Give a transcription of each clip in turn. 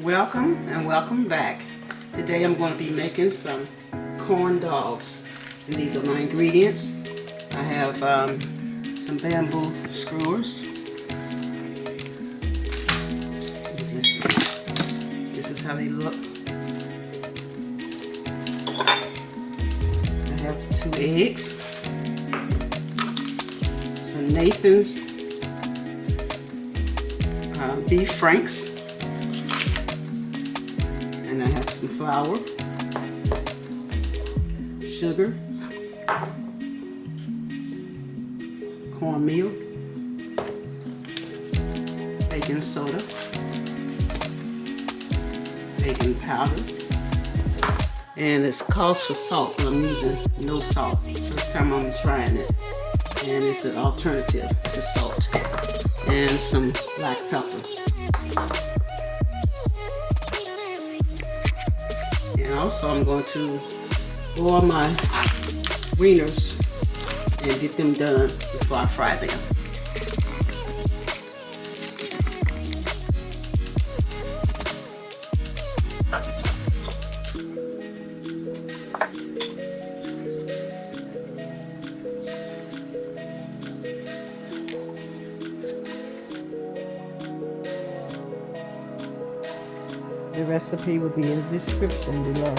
Welcome and welcome back. Today I'm going to be making some corn dogs. And these are my ingredients. I have some bamboo skewers. This is how they look. I have 2 eggs, some Nathan's beef franks, and I have some flour, sugar, cornmeal, baking soda, baking powder, and it's calls for salt, but I'm using no salt. First time I'm trying it, and it's an alternative to salt, and some black pepper. And also I'm going to boil my wieners and get them done before I fry them. The recipe will be in the description below.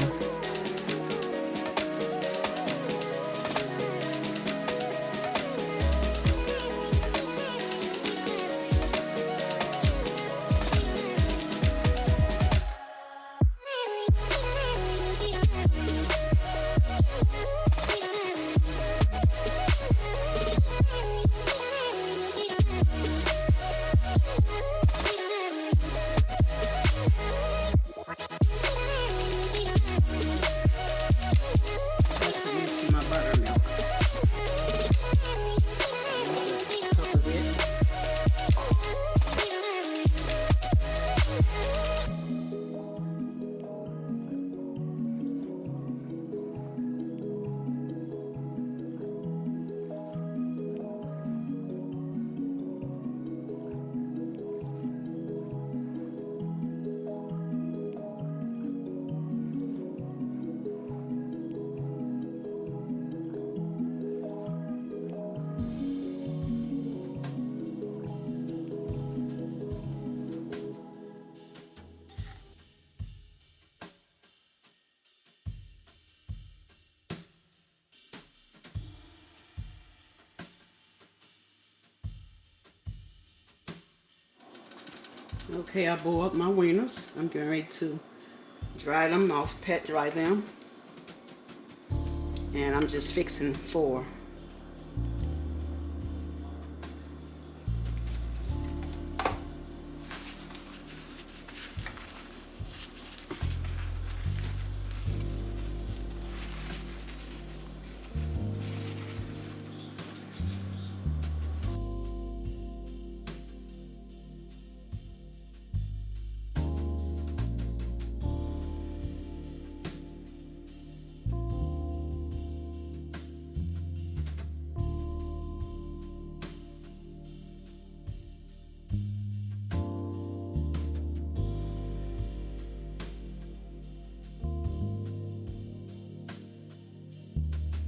My buttermilk. Okay, I boiled up my wieners. I'm getting ready to dry them off, pat dry them. And I'm just fixing 4.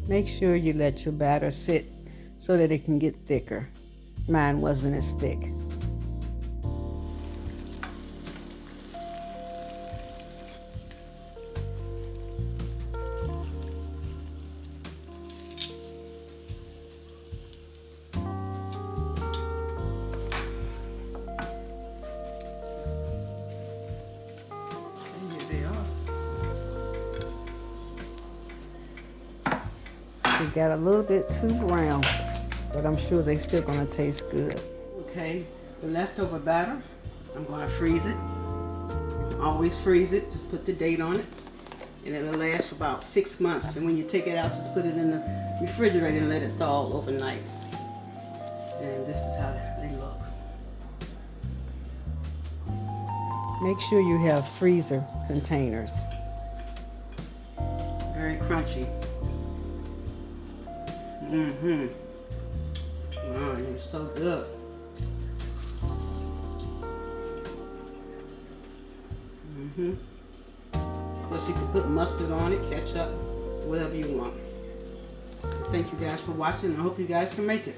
Make sure you let your batter sit so that it can get thicker. Mine wasn't as thick. And here they are. They got a little bit too brown, but I'm sure they're still gonna taste good. Okay, the leftover batter, I'm gonna freeze it. Always freeze it, just put the date on it. And it'll last for about 6 months. And when you take it out, just put it in the refrigerator and let it thaw overnight. And this is how they look. Make sure you have freezer containers. Very crunchy. Oh, you're so good. Of course, you can put mustard on it, ketchup, whatever you want. Thank you guys for watching. I hope you guys can make it.